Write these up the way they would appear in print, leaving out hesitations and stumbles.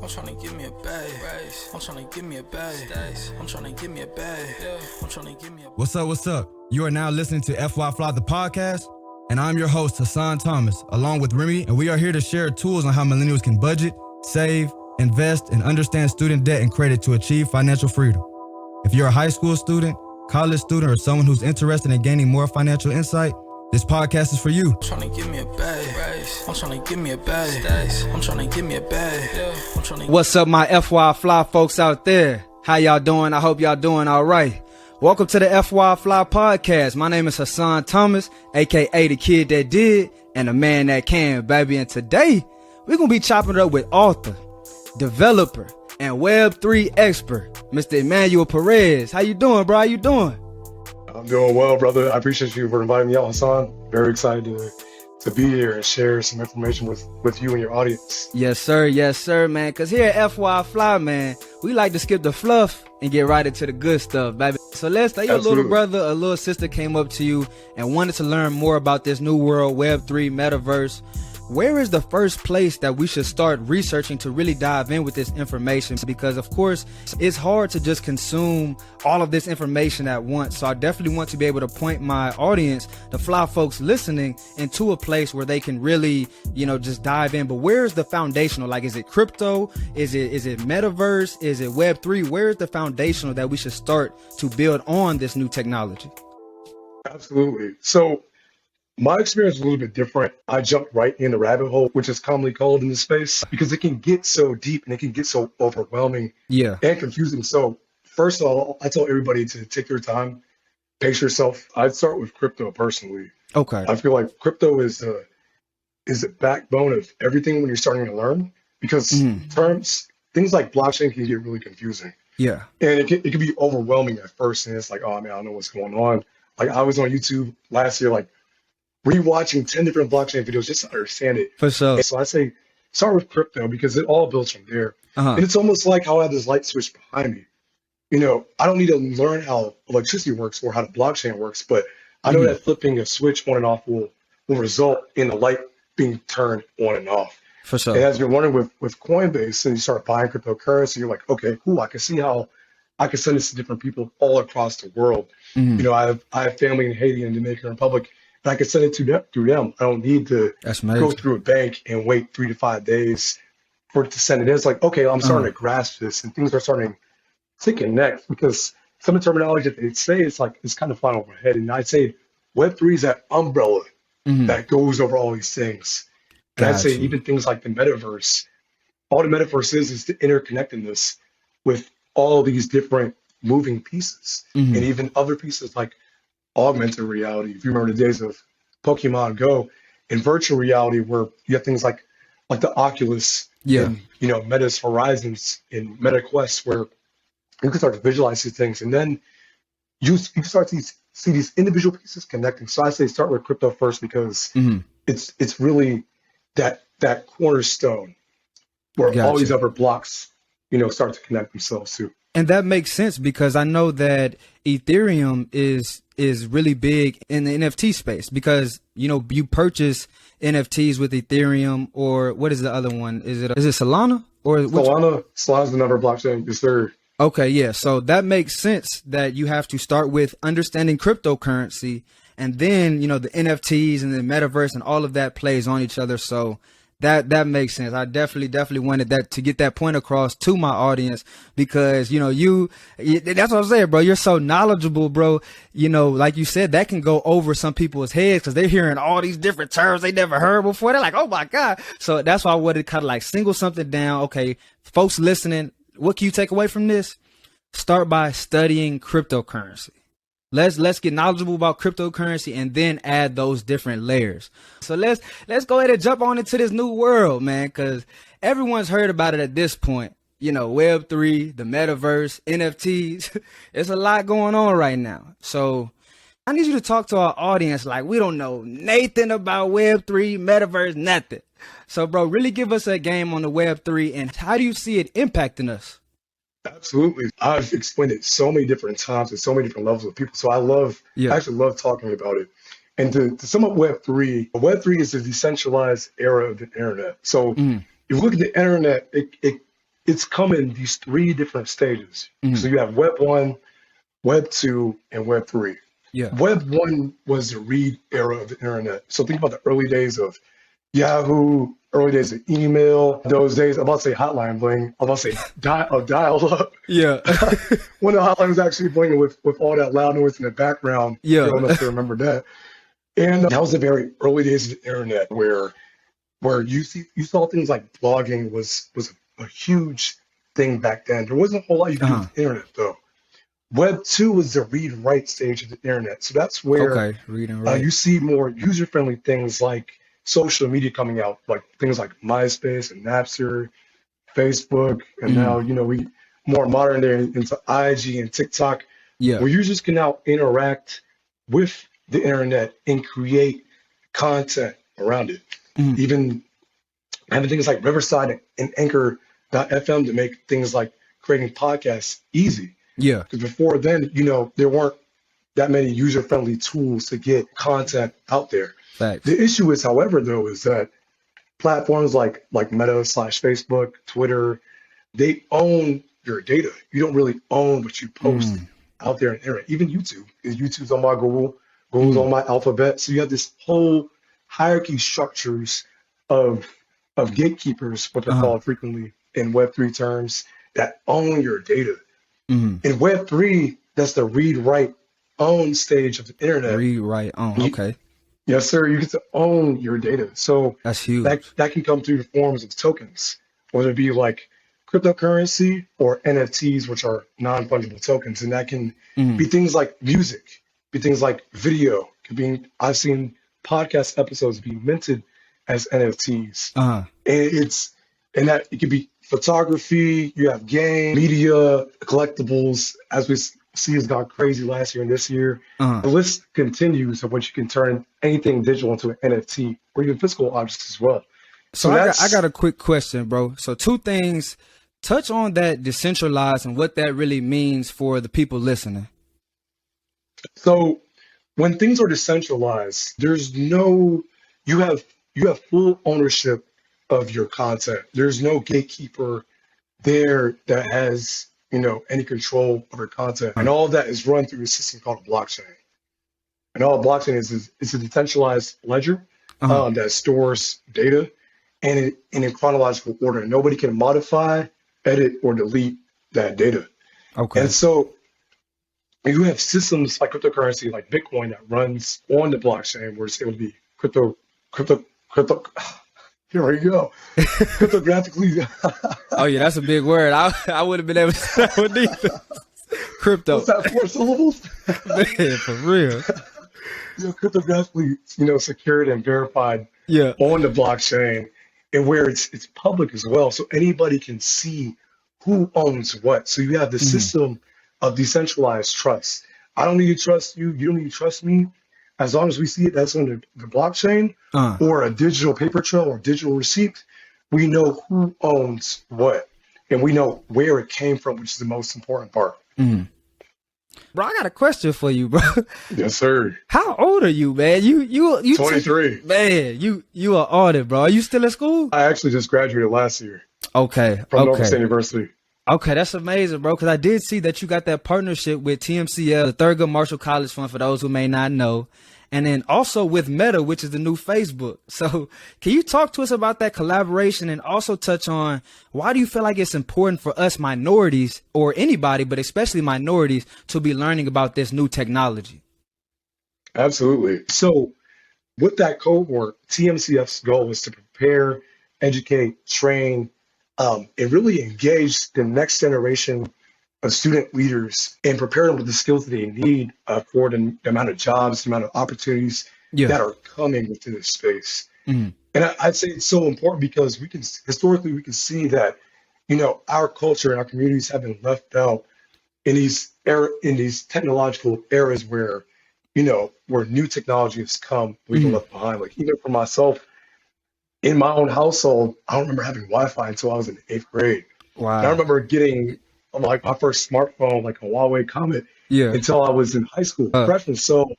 I'm tryna give me a bag. I'm tryna give me a bag. I'm tryna give me a bag. I'm tryna give me a bag. What's up? You are now listening to FY Fly the podcast, and I'm your host, Hassan Thomas, along with Remy, and we are here to share tools on how millennials can budget, save, invest, and understand student debt and credit to achieve financial freedom. If you're a high school student, college student, or someone who's interested in gaining more financial insight, this podcast is for you. I'm tryna give me a bag. I'm tryna give me a bag. I'm tryna give me a bag. I'm tryna. What's up, my FY Fly folks out there? How y'all doing? I hope y'all doing all right. Welcome to the FY Fly podcast. My name is Hassan Thomas, aka the kid that did and the man that can, baby. And today we're gonna be chopping it up with author, developer, and Web3 expert, Mr. Emanuel Perez. How you doing, bro? How you doing? I'm doing well, brother. I appreciate you for inviting me out, Hassan. Very excited to be here and share some information with you and your audience. Yes, sir, man. Because here at FY Fly, man, we like to skip the fluff and get right into the good stuff, baby. So let's say your little brother or little sister came up to you and wanted to learn more about this new world, Web3, Metaverse. Where is the first place that we should start researching to really dive in with this information? Because, of course, it's hard to just consume all of this information at once. So I definitely want to be able to point my audience, the fly folks listening, into a place where they can really, just dive in. But where's the foundational? Like, is it crypto? Is it Metaverse? Is it Web3? Where's the foundational that we should start to build on this new technology? Absolutely. So my experience is a little bit different. I jumped right in the rabbit hole, which is commonly called in this space, because it can get so deep and it can get so overwhelming and confusing. So first of all, I tell everybody to take your time, pace yourself. I'd start with crypto personally. Okay. I feel like crypto is the backbone of everything when you're starting to learn, because things like blockchain can get really confusing. Yeah. And it can be overwhelming at first. And it's like, oh man, I don't know what's going on. Like I was on YouTube last year, like rewatching 10 different blockchain videos just to understand it. For sure. And so I say start with crypto because it all builds from there. And it's almost like how I have this light switch behind me. I don't need to learn how electricity works or how the blockchain works, but I know that flipping a switch on and off will result in the light being turned on and off. For sure. And as you're wondering with Coinbase and you start buying cryptocurrency, you're like, okay, cool. I can see how I can send this to different people all across the world. I have family in Haiti and Dominican Republic. I can send it through them. I don't need to go through a bank and wait 3 to 5 days for it to send it in. It's like, okay, I'm starting to grasp this, and things are starting to connect, because some of the terminology that they say it's kind of flying overhead. And I'd say Web3 is that umbrella that goes over all these things. And I'd say even things like the Metaverse, all the Metaverse is the interconnectedness with all these different moving pieces, and even other pieces like augmented reality. If you remember the days of Pokemon Go, in virtual reality, where you have things like the Oculus, and Meta's Horizons and Meta Quest, where you can start to visualize these things, and then you start to see these individual pieces connecting. So I say start with crypto first, because it's really that cornerstone where all these other blocks start to connect themselves to. And that makes sense, because I know that Ethereum is really big in the NFT space, because you purchase NFTs with Ethereum, or what is the other one? Is it Solana or Solana's another blockchain? Yes, sir. Okay, yeah. So that makes sense that you have to start with understanding cryptocurrency, and then the NFTs and the Metaverse and all of that plays on each other. So that makes sense. I definitely wanted to get that point across to my audience, because that's what I'm saying, bro. You're so knowledgeable, bro. Like you said, that can go over some people's heads, because they're hearing all these different terms they never heard before. They're like, oh my God. So that's why I wanted to kind of single something down. Okay, folks listening, what can you take away from this? Start by studying cryptocurrency. Let's get knowledgeable about cryptocurrency, and then add those different layers. So let's go ahead and jump on into this new world, man, because everyone's heard about it at this point. Web3, the Metaverse, NFTs. It's a lot going on right now. So I need you to talk to our audience like we don't know nothing about Web3, Metaverse, nothing. So, bro, really give us a game on the Web3, and how do you see it impacting us? Absolutely. I've explained it so many different times at so many different levels with people. So I actually love talking about it. And to sum up Web3 is the decentralized era of the internet. So if you look at the internet, it it's come in these three different stages. Mhm. So you have Web 1, Web 2, and Web 3. Yeah. Web 1 was the read era of the internet. So think about the early days of Yahoo, early days of email, those days, I'm about to say hotline bling, I'm about to say dial up. Yeah. When the hotline was actually blinging with all that loud noise in the background. Yeah. I don't know if you remember that. And that was the very early days of the internet where you saw things like blogging was a huge thing back then. There wasn't a whole lot you could do with the internet though. Web 2 was the read-write stage of the internet. So that's where read and write. you see more user-friendly things like social media coming out, like things like MySpace and Napster, Facebook, and now, we more modern day into IG and TikTok, where users can now interact with the internet and create content around it. Even having things like Riverside and Anchor.fm to make things like creating podcasts easy. Yeah. Because before then, there weren't that many user-friendly tools to get content out there. Facts. The issue is, however, though, is that platforms like Meta/Facebook, Twitter, they own your data. You don't really own what you post out there on the internet. Even YouTube. YouTube's on my Google. Google's on my Alphabet. So you have this whole hierarchy structures of gatekeepers, what they're called frequently in Web3 terms, that own your data. In Web3, that's the read-write own stage of the internet. Read-write own. Okay. Yes, sir. You get to own your data. So that's huge. That can come through the forms of tokens, whether it be like cryptocurrency or NFTs, which are non-fungible tokens. And that can be things like music, be things like video. I've seen podcast episodes being minted as NFTs. And it could be photography, you have game, media, collectibles, as we see has gone crazy last year and this year. The list continues of which you can turn anything digital into an NFT or even physical objects as well. So I got a quick question, bro. So two things, touch on that decentralized and what that really means for the people listening. So when things are decentralized, you have full ownership of your content. There's no gatekeeper there that has, any control over content. And all of that is run through a system called a blockchain. And all a blockchain is a decentralized ledger that stores data and in chronological order. Nobody can modify, edit, or delete that data. Okay. And so you have systems like cryptocurrency, like Bitcoin, that runs on the blockchain, where it's able to be crypto. Here we go. Cryptographically. Oh yeah, that's a big word. I would have been able to say that one either. Crypto. What's that, 4 syllables? Man, for real. Cryptographically, secured and verified on the blockchain, and where it's public as well, so anybody can see who owns what. So you have the system of decentralized trust. I don't need to trust you. You don't need to trust me. As long as we see it that's on the blockchain or a digital paper trail or digital receipt, we know who owns what, and we know where it came from, which is the most important part. Bro, I got a question for you, bro. Yes, sir. How old are you, man? You 23. Man, you are audit, bro. Are you still at school? I actually just graduated last year. Okay. From Norfolk State University. Okay, that's amazing, bro. Because I did see that you got that partnership with TMCL, the Thurgood Marshall College Fund, for those who may not know. And then also with Meta, which is the new Facebook. So can you talk to us about that collaboration and also touch on why do you feel like it's important for us minorities, or anybody, but especially minorities, to be learning about this new technology? Absolutely. So with that cohort, TMCF's goal is to prepare, educate, train, and really engage the next generation of student leaders and prepare them with the skills that they need for the amount of jobs, the amount of opportunities that are coming within this space. And I'd say it's so important because we can see that, our culture and our communities have been left out in these technological eras where, where new technology has come, we've been left behind. Like even for myself, in my own household, I don't remember having Wi-Fi until I was in 8th grade. Wow. And I remember getting like my first smartphone, like a Huawei Comet, until I was in high school, freshman. So,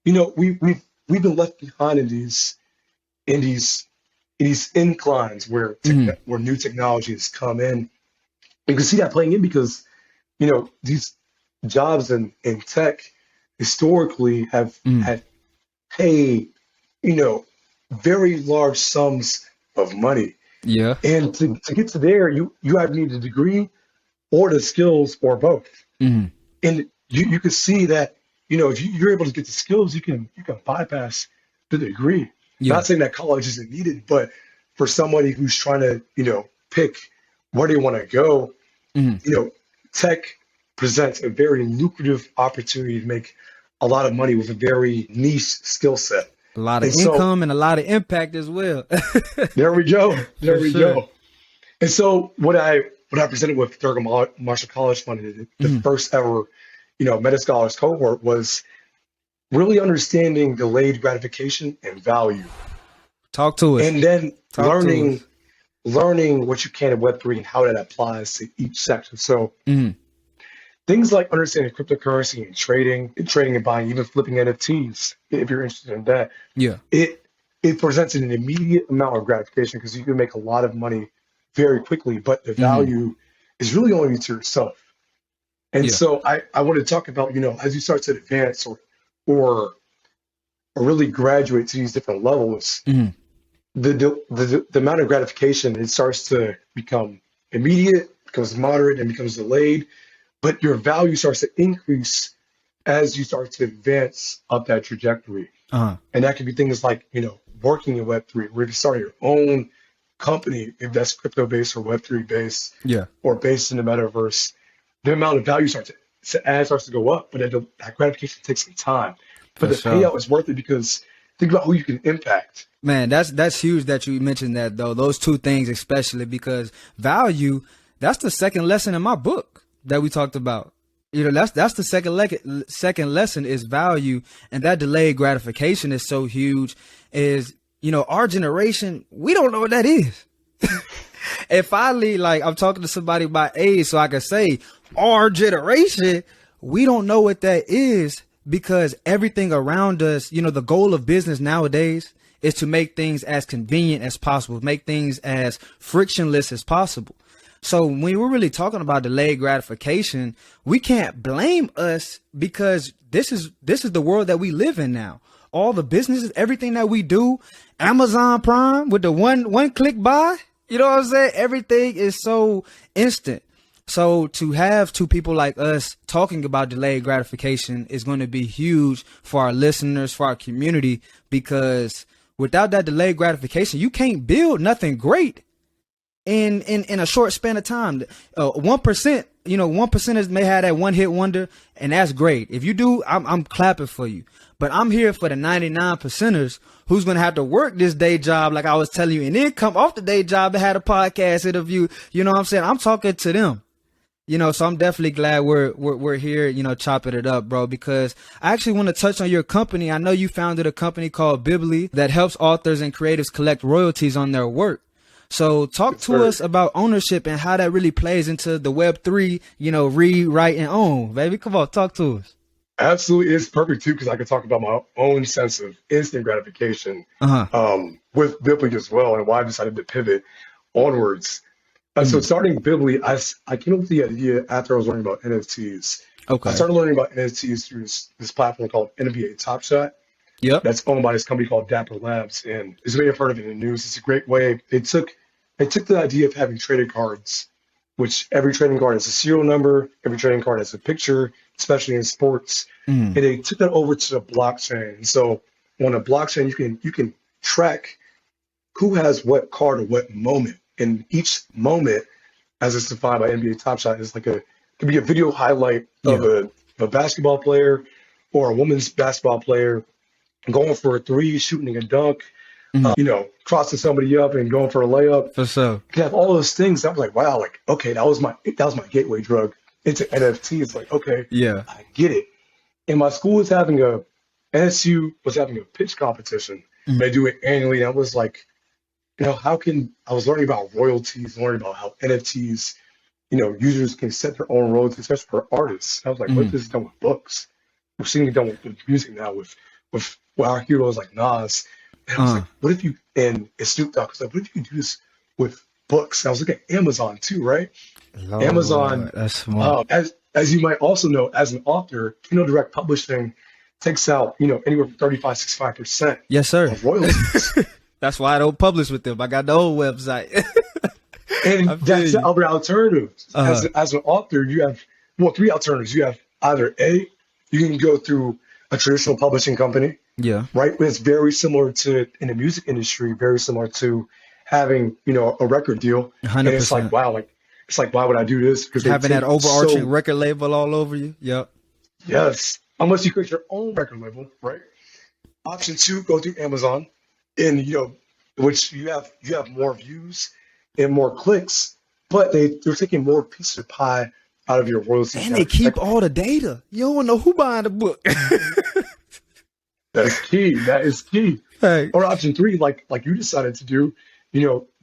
we've been left behind in these inclines where new technology has come in You can see that playing in because, you know, these jobs in tech historically have had paid, you know, very large sums of money. Yeah. And to get to there, you either need a degree or the skills or both. Mhm. And you can see that, you know, if you're able to get the skills, you can bypass the degree. Yeah. Not saying that college isn't needed, but for somebody who's trying to, you know, pick where they want to go, Mhm. you know, tech presents a very lucrative opportunity to make a lot of money with a very niche skill set. A lot of And so income and a lot of impact as well. there we go. There For we sure. go. And so what I presented with Thurgood Marshall College Fund, the first ever, you know, Meta Scholars cohort was really understanding delayed gratification and value. Talk to us. And then Talk to us. learning what you can in Web3 and how that applies to each section. So Mhm. things like understanding cryptocurrency and trading and buying, even flipping NFTs, if you're interested in that, Yeah. it presents an immediate amount of gratification because you can make a lot of money very quickly, but the value is really only to yourself. And Yeah. so I want to talk about, you know, as you start to advance or really graduate to these different levels, Mhm. the amount of gratification, it starts to become immediate, becomes moderate, and becomes delayed, but your value starts to increase as you start to advance up that trajectory. Uh-huh. And that could be things like, you know, working in Web3, where if you start your own company, if that's crypto based or Web3 based, Yeah. or based in the metaverse, the amount of value starts to go up, but that gratification takes some time. But For the sure. payout is worth it because think about who you can impact. Man, that's huge that you mentioned that though. Those two things especially because value, that's the second lesson in my book that we talked about. You know, that's the second lesson is value, and that delayed gratification is so huge. Is, you know, our generation, we don't know what that is. And finally, like, I'm talking to somebody my age, so I can say our generation, we don't know what that is because everything around us, you know, the goal of business nowadays is to make things as convenient as possible, make things as frictionless as possible. So when we're really talking about delayed gratification, we can't blame us because this is the world that we live in now. All the businesses, everything that we do, Amazon Prime with the one click buy, you know what I'm saying? Everything is so instant. So to have two people like us talking about delayed gratification is going to be huge for our listeners, for our community, because without that delayed gratification, you can't build nothing great in a short span of time. 1%, you know, 1%ers may have that one hit wonder, and that's great. If you do, I'm clapping for you. But I'm here for the 99%ers who's going to have to work this day job, like I was telling you, and then come off the day job and have a podcast interview. You know what I'm saying? I'm talking to them. You know, so I'm definitely glad we're here, you know, chopping it up, bro, because I actually want to touch on your company. I know you founded a company called Bibly that helps authors and creatives collect royalties on their work. So talk to us about ownership and how that really plays into the Web3, you know, read, write, and own, baby. Come on, talk to us. Absolutely. It's perfect too, because I could talk about my own sense of instant gratification with Bibly as well, and why I decided to pivot onwards. So starting Bibly, I came up with the idea after I was learning about NFTs. Okay. I started learning about NFTs through this platform called NBA Top Shot. Yep. That's owned by this company called Dapper Labs, and as you may have heard of it in the news, it's a great way. They took the idea of having trading cards, which every trading card has a serial number, every trading card has a picture, especially in sports, and they took that over to the blockchain. And so on a blockchain, you can track who has what card or what moment. And each moment, as it's defined by NBA Top Shot, is like could be a video highlight of a basketball player or a women's basketball player going for a three, shooting a dunk, you know, crossing somebody up and going for a layup. For sure. You have all those things. I was like, wow, like, okay, that was my gateway drug into NFT. It's like, okay, Yeah. I get it. And my school was NSU was having a pitch competition. They do it annually. And I was like, you know, I was learning about royalties, learning about how NFTs, you know, users can set their own royalties, especially for artists. I was like, what if this is done with books? We're seeing it done with music now with our heroes like Nas. And I was like, what if and Snoop Dogg was like, what if you could do this with books? And I was looking at Amazon too, right? Lord, Amazon, that's smart. as you might also know, as an author, Kindle Direct Publishing takes out, anywhere from 35-65% Yes, sir. of royalties. That's why I don't publish with them. I got the old website. And I feel that's the you. other alternative. As an author, you have, well, three alternatives. You have either A, you can go through a traditional publishing company, Yeah. right? It's very similar to, in the music industry, very similar to having, a record deal. And it's like, 100%. wow, why would I do this? Because Having that overarching record label all over you. Yep. yes, unless you create your own record label, right? Option two, go through Amazon, and which you have more views and more clicks, but they're taking more piece of pie out of your royalties. And they keep all the data. You don't know who buying the book. That's key. That is key. Hey. Or option three, like you decided to do,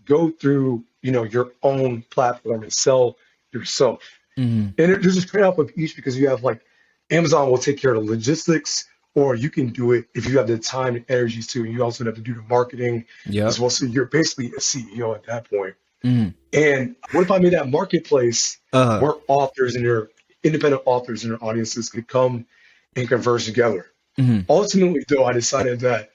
go through your own platform and sell yourself. Mhm. And there's a trade-off of each, because you have, like, Amazon will take care of the logistics, or you can do it if you have the time and energies to, and you also have to do the marketing Yep. as well. So you're basically a CEO at that point. Mhm. And what if I made that marketplace Uh-huh. where authors and your independent authors and their audiences could come and converge together? Mhm. Ultimately, though, I decided that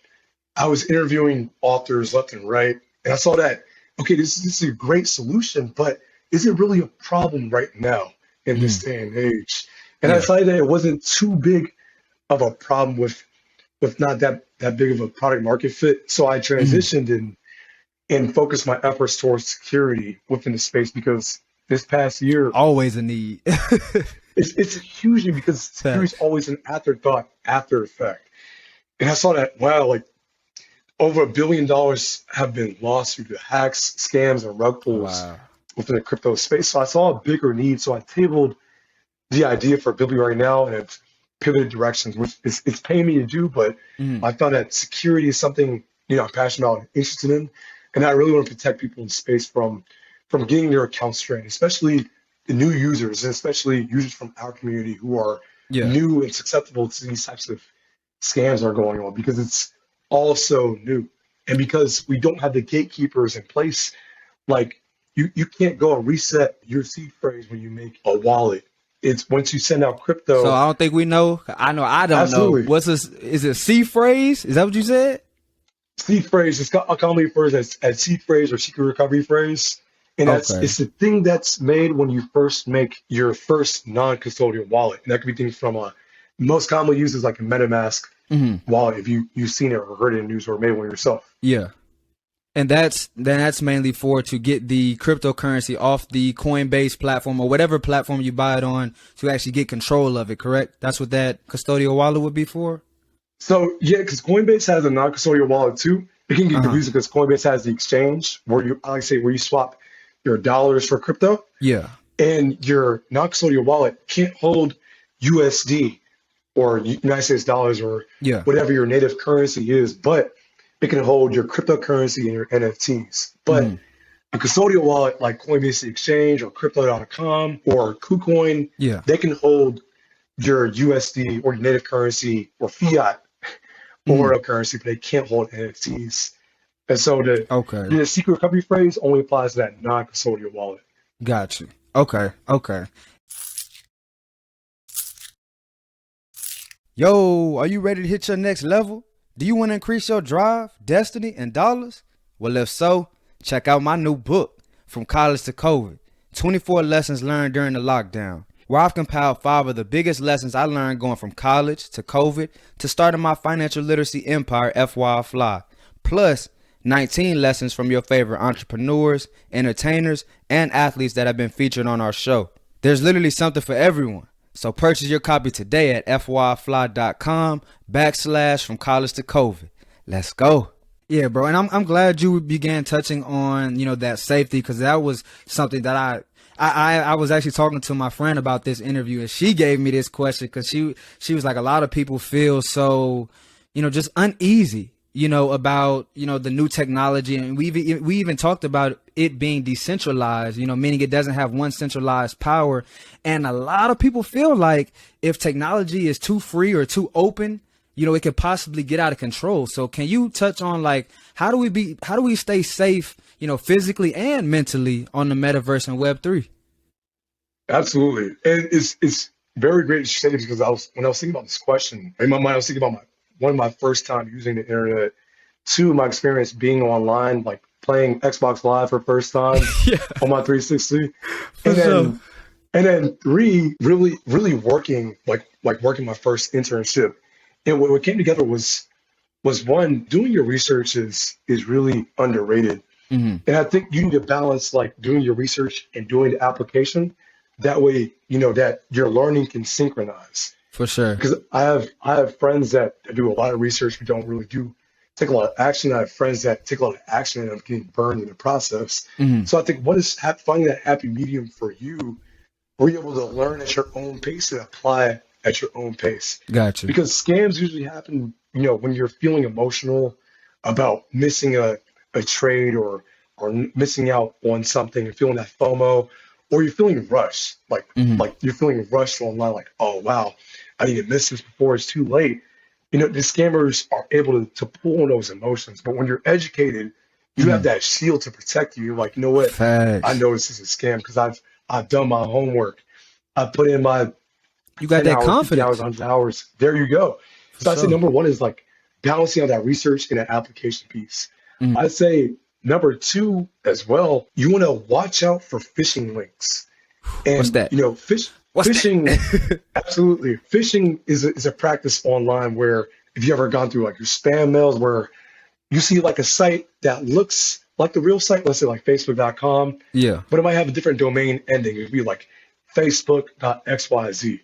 I was interviewing authors left and right, and I saw that, okay, this is a great solution, but is it really a problem right now in this day and age? And I Yeah. decided that it wasn't too big of a problem with not that big of a product market fit. So I transitioned and focused my efforts towards security within the space, because this past year, Always a need. it's hugely, because security is always an afterthought, after effect. And I saw that, wow, like over $1 billion have been lost due to hacks, scams, and rug pulls Wow. within the crypto space. So I saw a bigger need. So I tabled the idea for Bilby right now, and it's pivoted directions, which it's paying me to do, but I found that security is something I'm passionate about and interested in, and I really want to protect people in space from getting their accounts strained, especially the new users, and especially users from our community who are Yeah. new and susceptible to these types of scams that are going on, because it's all so new, and because we don't have the gatekeepers in place. Like, you can't go and reset your seed phrase when you make a wallet. It's once you send out crypto. So I don't think we know. I know I don't Absolutely. know. What's this? Is it C phrase? Is that what you said? Seed phrase is commonly referred as seed phrase or secret recovery phrase. And it's the thing that's made when you first make your first non-custodial wallet. And that could be things from most commonly used is like a MetaMask wallet, if you've seen it or heard it in the news or made one yourself. Yeah. And that's mainly to get the cryptocurrency off the Coinbase platform or whatever platform you buy it on, to actually get control of it, correct? That's what that custodial wallet would be for? So yeah, because Coinbase has a non-custodial wallet too. It can get confusing because Coinbase has the exchange where where you swap your dollars for crypto. Yeah. And your non-custodial wallet can't hold USD or United States dollars or whatever your native currency is, but it can hold your cryptocurrency and your NFTs. But a custodial wallet like Coinbase Exchange or Crypto.com or KuCoin, they can hold your USD or your native currency or fiat or currency, but they can't hold NFTs. And so the secret recovery phrase only applies to that non-custodial wallet. Got you. Okay. Yo, are you ready to hit your next level? Do you want to increase your drive, destiny, and dollars? Well, if so, check out my new book, From College to COVID, 24 Lessons Learned During the Lockdown, where I've compiled 5 of the biggest lessons I learned going from college to COVID to starting my financial literacy empire, FYFly, plus 19 lessons from your favorite entrepreneurs, entertainers, and athletes that have been featured on our show. There's literally something for everyone. So purchase your copy today at fyfly.com/from college to COVID. Let's go. Yeah, bro. And I'm glad you began touching on, that safety, because that was something that I was actually talking to my friend about this interview, and she gave me this question because she was like, a lot of people feel so, just uneasy, about, the new technology. And we even talked about it being decentralized, meaning it doesn't have one centralized power. And a lot of people feel like if technology is too free or too open, it could possibly get out of control. So can you touch on how do we stay safe, physically and mentally on the metaverse and Web3? Absolutely. And it's very great to say this because when I was thinking about this question, in my mind, I was thinking about one of my first time using the internet, two, my experience being online, like playing Xbox Live for the first time Yeah, on my 360. for And sure. then three, really working like working my first internship. And what came together was one, doing your research is really underrated. Hmm. And I think you need to balance like doing your research and doing the application. That way, that your learning can synchronize. For sure. Because I have friends that do a lot of research but don't really take a lot of action. I have friends that take a lot of action and end up getting burned in the process. Hmm. So I think what is finding that happy medium for you, where you're able to learn at your own pace and apply at your own pace. Gotcha. Because scams usually happen, when you're feeling emotional about missing a trade or missing out on something and feeling that FOMO, or you're feeling rushed, Hmm. like you're feeling rushed online, like, oh wow, I need to miss this before it's too late. The scammers are able to pull on those emotions, but when you're educated, you have Hmm. that shield to protect you. You're like, you know what? I Facts. know this is a scam because I've done my homework. I put in my You got 10 that hours, 50 hours, confidence. 100 hours. There you go. For So I'd say sure. number one is like balancing out that research and that application piece. Hmm. I'd say number two as well, you want to watch out for phishing links. What's And that? What's phishing, that? absolutely. Phishing is a practice online where if you ever gone through like your spam mails where you see like a site that looks like the real site, let's say like Facebook.com, Yeah, but it might have a different domain ending. It'd be like Facebook.xyz.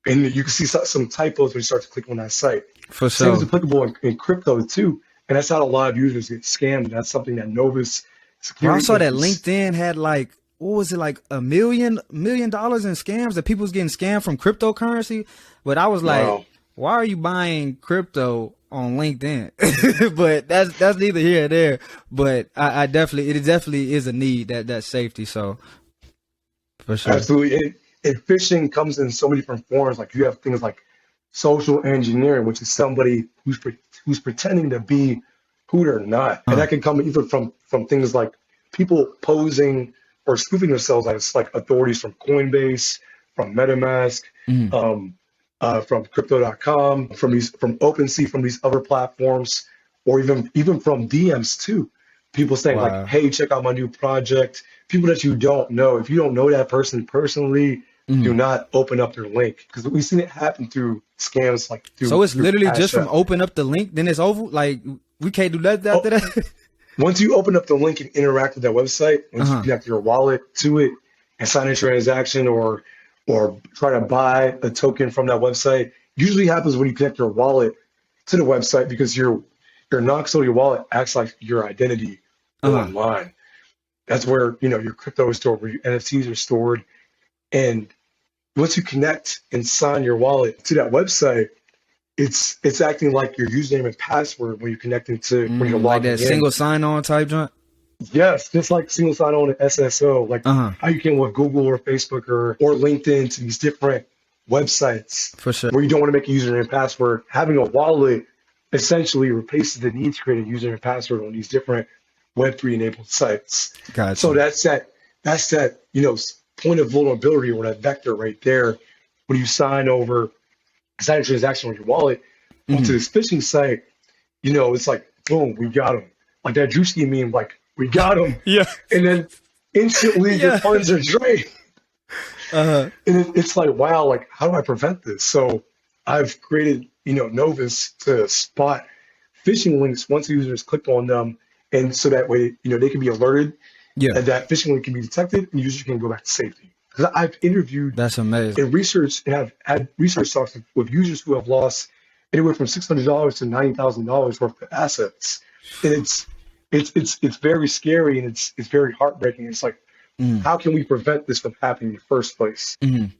And you can see some typos when you start to click on that site. for Same is sure. applicable in crypto too. And that's how a lot of users get scammed. And that's something that Novus Bro, I Security saw that is. LinkedIn had like, what was it, like $1 million in scams that people was getting scammed from cryptocurrency. But I was like, Wow. why are you buying crypto on LinkedIn? But that's neither here or there. But I definitely, it definitely is a need, that safety. So for sure. Absolutely. And phishing comes in so many different forms. Like you have things like social engineering, which is somebody who's pretending to be who they're not. And Uh, that can come either from things like people posing or spoofing themselves as like authorities from Coinbase, from MetaMask, mm, um, from Crypto.com, from OpenSea, from these other platforms, or even from DMs too. People saying like, wow. "Hey, check out my new project." People that you don't know. If you don't know that person personally, do Mm. not open up their link because we've seen it happen through scams like So it's through literally just Cash from App. open up the link, then it's over. Like we can't do that after Oh, that. once you open up the link and interact with that website, once you Uh-huh. connect your wallet to it and sign a transaction or try to buy a token from that website, usually happens when you connect your wallet to the website because your non-custodial wallet acts like your identity Uh-huh. online. That's where your crypto is stored, where your NFTs are stored, and once you connect and sign your wallet to that website, it's acting like your username and password when you're connecting to when you're Like that logging in. single sign on type joint. Yes, just like single sign-on and SSO, like Uh-huh. how you can with Google or Facebook or LinkedIn to these different websites For sure. where you don't want to make a username and password. Having a wallet essentially replaces the need to create a username and password on these different Web3 enabled sites. So Gotcha. that's that point of vulnerability or that vector right there when you sign a transaction on your wallet onto Hmm. this phishing site, it's like, boom, we got them. Like that Drewski meme, like, we got them. Yeah. And then instantly your Yeah. funds are drained. Uh-huh. And it's like, wow, like, how do I prevent this? So I've created, Novus to spot phishing links once users click on them. And so that way, they can be alerted Yeah. and that phishing link can be detected and users can go back to safety. Because I've interviewed That's amazing. and research and have had research talks with users who have lost anywhere from $600 to $90,000 worth of assets, and it's very scary and it's very heartbreaking. It's like, Mm. how can we prevent this from happening in the first place? Mhm.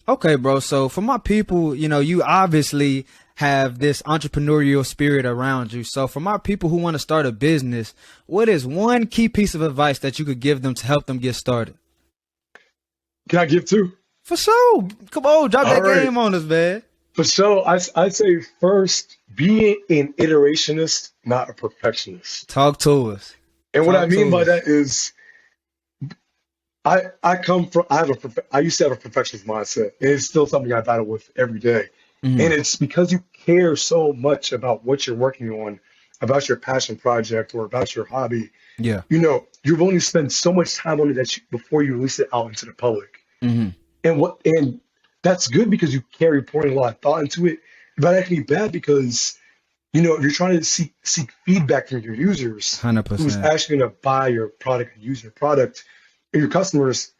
Okay, bro. So for my people, you obviously have this entrepreneurial spirit around you. So for my people who want to start a business, what is one key piece of advice that you could give them to help them get started? Can I give two? For sure. Come on, drop All that right. game on us, man. For sure, I'd say first, be an iterationist, not a perfectionist. Talk to us. And what I Talk mean to by us. that is I used to have a perfectionist mindset, and it's still something I battle with every day. And it's because you care so much about what you're working on, about your passion project or about your hobby. Yeah. You're willing to spend so much time on it before you release it out into the public. And that's good because you care, you're pouring a lot of thought into it. But that can be bad because you're trying to seek feedback from your users, 100%. who's actually going to buy your product and use your product. And your customers,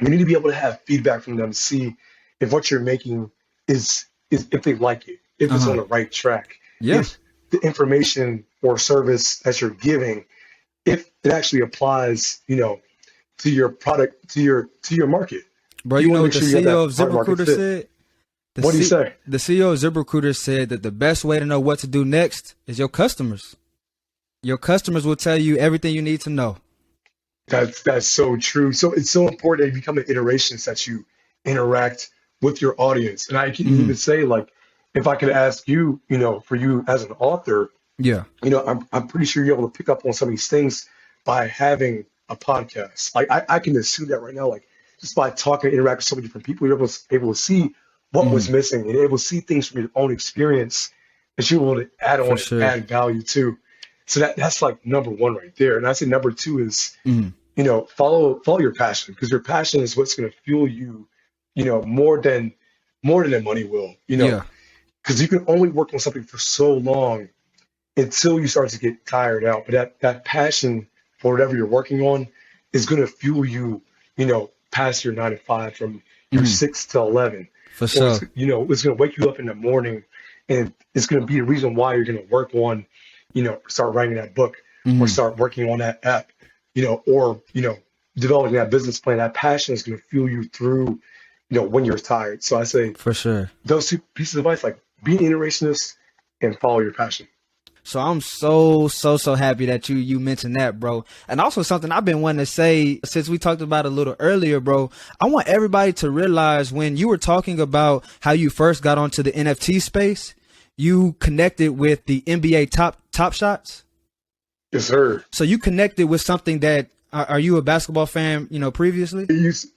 you need to be able to have feedback from them to see if what you're making is if they like it, if it's on the right track, if the information or service that you're giving, if it actually applies, to your product, to your market. Bro, you know what the CEO of ZipRecruiter said? What do you say? The CEO of ZipRecruiter said that the best way to know what to do next is your customers. Your customers will tell you everything you need to know. That's so true. So it's so important that you become an iterationist, that you interact with your audience. And I can even say, like, if I could ask you, for you as an author, I'm pretty sure you're able to pick up on some of these things by having a podcast. Like I can assume that right now, like just by talking and interacting with so many different people, you're able to see what was missing and able to see things from your own experience that you're able to add on and add value to. So that's like number one right there. And I say number two is, follow your passion, because your passion is what's going to fuel you, more than the money will, because you can only work on something for so long until you start to get tired out. But that passion for whatever you're working on is going to fuel you, past your 9 to 5, from your 6 to 11. For sure. It's going to wake you up in the morning, and it's going to be the reason why you're going to work on, start writing that book or start working on that app, or, developing that business plan. That passion is going to fuel you through, when you're tired. So I say, for sure, those two pieces of advice, like be an iterationist and follow your passion. So I'm so happy that you mentioned that, bro. And also something I've been wanting to say since we talked about it a little earlier, bro. I want everybody to realize when you were talking about how you first got onto the NFT space, you connected with the NBA top shots. Yes, sir. So you connected with something that, are you a basketball fan, previously?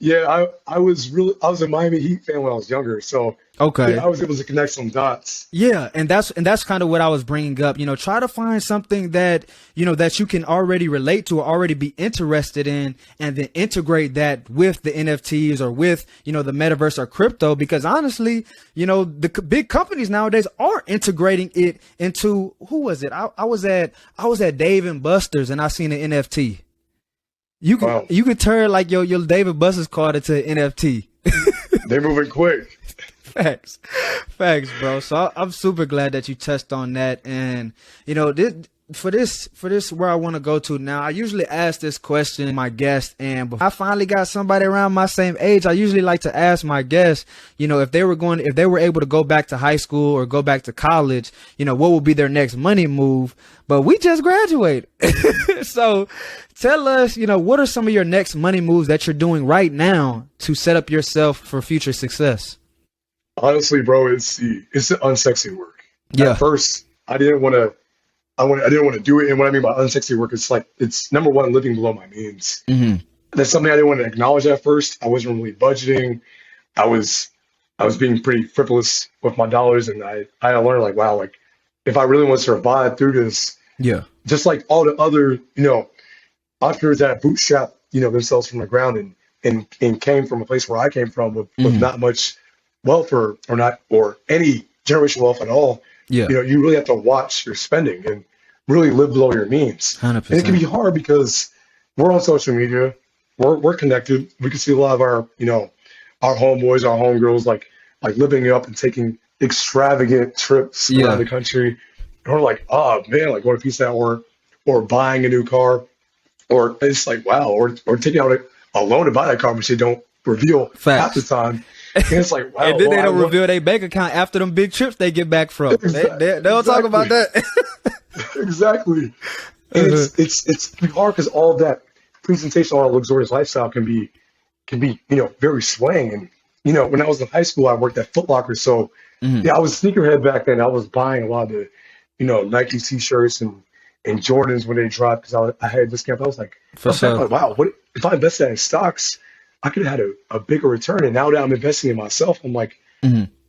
Yeah, I was a Miami Heat fan when I was younger. So okay, I was able to connect some dots. Yeah, and that's kind of what I was bringing up. Try to find something that that you can already relate to or already be interested in, and then integrate that with the NFTs or with the metaverse or crypto. Because honestly, the big companies nowadays are integrating it into, who was it? I was at Dave and Buster's and I seen an NFT. You could turn like your David Buster's card into an NFT. They're moving quick. Facts, bro. So I'm super glad that you touched on that. And for this where I want to go to now, I usually ask this question to my guest, and before I finally got somebody around my same age, I usually like to ask my guests, if they were able to go back to high school or go back to college, what would be their next money move? But we just graduated. So tell us, what are some of your next money moves that you're doing right now to set up yourself for future success? Honestly, bro, it's the unsexy work. Yeah. At first, I didn't want to do it. And what I mean by unsexy work, it's number one, living below my means. That's something I didn't want to acknowledge at first. I wasn't really budgeting. I was being pretty frivolous with my dollars, and I learned, like, wow, like if I really want to survive through this, just like all the other, entrepreneurs that bootstrap, themselves from the ground and came from a place where I came from with not much wealth or any generational wealth at all. You really have to watch your spending and really live below your means. 100%. And it can be hard because we're on social media, we're connected. We can see a lot of our our homeboys, our homegirls, like living it up and taking extravagant trips around the country. And we're like, oh man, like what a piece of that, or buying a new car, or it's like, wow, or taking out a loan to buy that car, which they don't reveal half the time. And it's like, wow. And then they don't reveal their bank account after them big trips they get back from. They don't talk about that. Exactly. And it's hard because all of that presentation on a luxurious lifestyle can be very swaying. And when I was in high school, I worked at Foot Locker, so I was a sneakerhead back then. I was buying a lot of the Nike t-shirts and Jordans when they dropped, because I had a discount. I was like, for sure. Like, wow, if I invested in stocks, I could have had a bigger return. And now that I'm investing in myself, I'm like,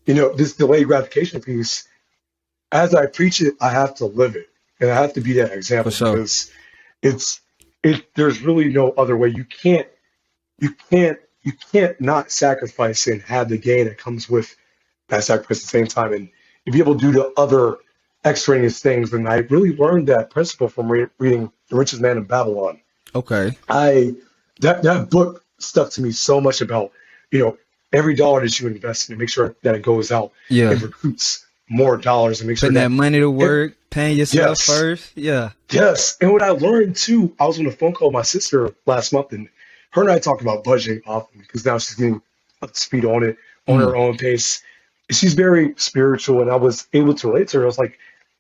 this delayed gratification piece, as I preach it, I have to live it. And I have to be that example because there's really no other way. You can't not sacrifice and have the gain that comes with that sacrifice at the same time. And to be able to do the other extraneous things. And I really learned that principle from reading The Richest Man in Babylon. Okay. That book stuck to me so much about, every dollar that you invest in, make sure that it goes out and recruits more dollars and make sure putting that money to work, paying yourself first. Yeah. Yes. And what I learned too, I was on a phone call with my sister last month, and her and I talked about budgeting often because now she's getting up to speed on it on her own pace. She's very spiritual, and I was able to relate to her. I was like,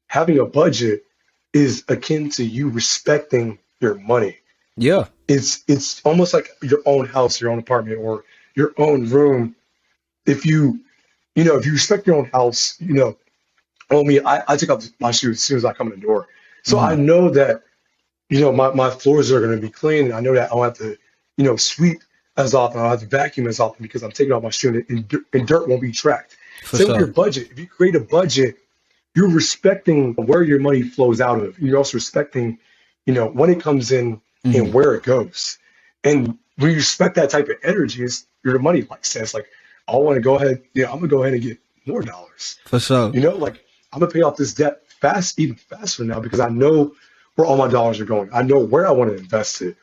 having a budget is akin to you respecting your money. Yeah. It's almost like your own house, your own apartment, or your own room. If you respect your own house, I take off my shoes as soon as I come in the door. So I know that, my floors are going to be clean. And I know that I don't have to, sweep as often. I don't have to vacuum as often because I'm taking off my shoe and dirt won't be tracked. Same with your budget. If you create a budget, you're respecting where your money flows out of. You're also respecting, when it comes in and where it goes. And when you respect that type of energy, your money says, I want to go ahead, I'm going to go ahead and get more dollars. For sure. I'm going to pay off this debt even faster now because I know where all my dollars are going. I know where I want to invest it.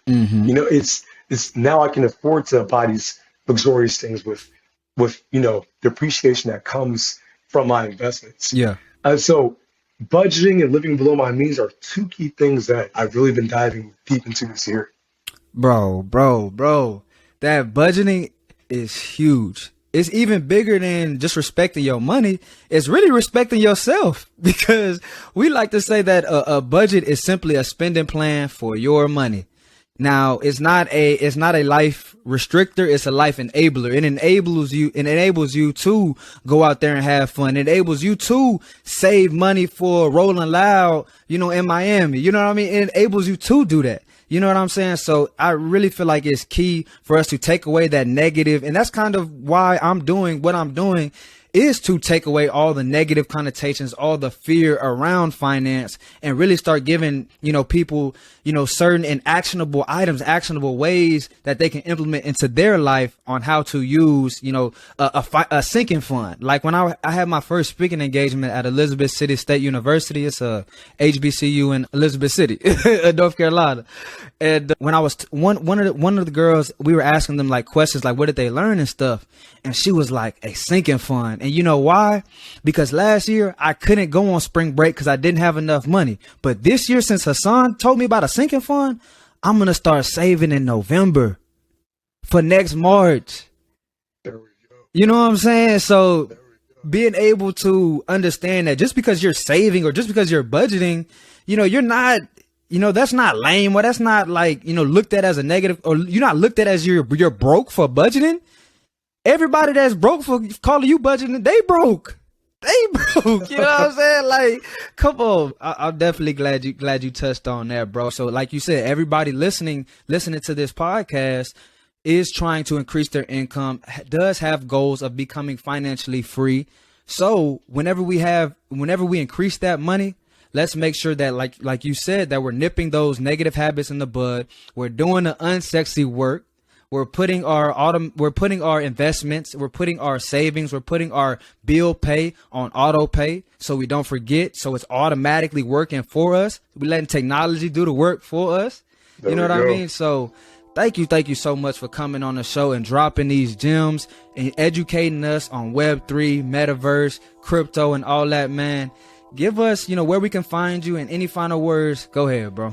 It's now I can afford to buy these luxurious things with the appreciation that comes from my investments. Yeah. So budgeting and living below my means are two key things that I've really been diving deep into this year. Bro. That budgeting is huge. It's even bigger than just respecting your money. It's really respecting yourself, because we like to say that a budget is simply a spending plan for your money. Now, it's not a life restrictor. It's a life enabler. It enables you to go out there and have fun. It enables you to save money for Rolling Loud, in Miami. You know what I mean? It enables you to do that. You know what I'm saying? So I really feel like it's key for us to take away that negative. And that's kind of why I'm doing what I'm doing, is to take away all the negative connotations, all the fear around finance, and really start giving, people, certain and actionable items, actionable ways that they can implement into their life on how to use, a sinking fund. Like when I had my first speaking engagement at Elizabeth City State University, it's a HBCU in Elizabeth City, North Carolina. And when I was one of the girls, we were asking them questions like, what did they learn and stuff? And she was like, a sinking fund. And you know why? Because last year I couldn't go on spring break because I didn't have enough money. But this year, since Hassan told me about a sinking fund, I'm going to start saving in November for next March. There we go. You know what I'm saying? So being able to understand that just because you're saving or just because you're budgeting, you're not, that's not lame, or that's not looked at as a negative, or you're not looked at as you're broke for budgeting. Everybody that's broke for calling you budgeting, they broke. You know what I'm saying? Come on. I'm definitely glad you touched on that, bro. So like you said, everybody listening to this podcast is trying to increase their income, does have goals of becoming financially free. So whenever we increase that money, let's make sure that like you said, that we're nipping those negative habits in the bud. We're doing the unsexy work. We're putting our investments, we're putting our savings, we're putting our bill pay on auto pay so we don't forget. So it's automatically working for us. We're letting technology do the work for us. You know what I mean? So thank you so much for coming on the show and dropping these gems and educating us on Web3, Metaverse, crypto, and all that, man. Give us, where we can find you, and any final words. Go ahead, bro.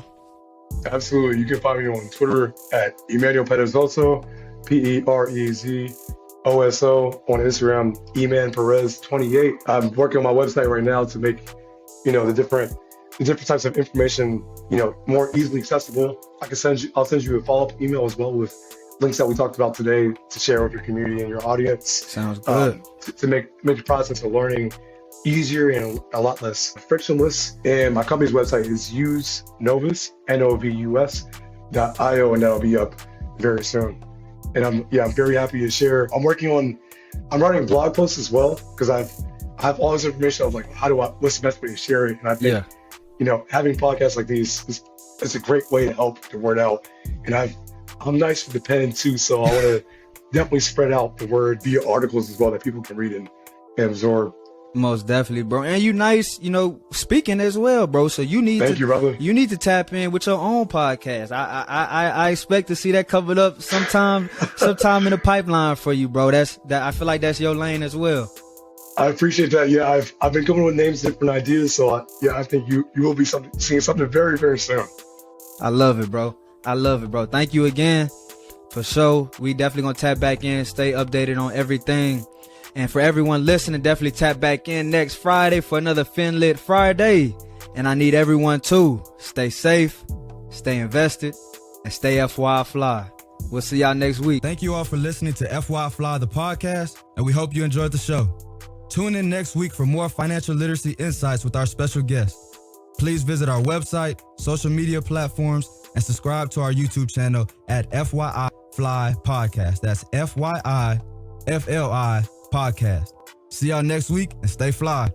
Absolutely. You can find me on Twitter at Emanuel Perez also, Perezoso, on Instagram, Eman Perez 28. I'm working on my website right now to make, the different types of information, more easily accessible. I'll send you a follow-up email as well with links that we talked about today to share with your community and your audience. Sounds good. To make the process of learning easier and a lot less frictionless. And my company's website is usenovus, Novus.io, and that'll be up very soon. And I'm very happy to share. I'm writing blog posts as well, because I have all this information of like, what's the best way to share it? And I think, having podcasts like these is a great way to help the word out. And I'm nice with the pen too, so I want to definitely spread out the word via articles as well that people can read and absorb. Most definitely, bro. And you nice, speaking as well, bro. So you need Thank you, brother. You need to tap in with your own podcast. I expect to see that covered up sometime in the pipeline for you, bro. I feel like that's your lane as well. I appreciate that. Yeah, I've been coming with names, different ideas. So I think you will be seeing something very, very soon. I love it, bro. Thank you again. For sure. We definitely gonna tap back in, stay updated on everything. And for everyone listening, definitely tap back in next Friday for another FinLit Friday. And I need everyone to stay safe, stay invested, and stay FY Fly. We'll see y'all next week. Thank you all for listening to FY Fly, the podcast, and we hope you enjoyed the show. Tune in next week for more financial literacy insights with our special guest. Please visit our website, social media platforms, and subscribe to our YouTube channel at FYI Fly Podcast. That's FYI FLI Podcast. See y'all next week and stay fly.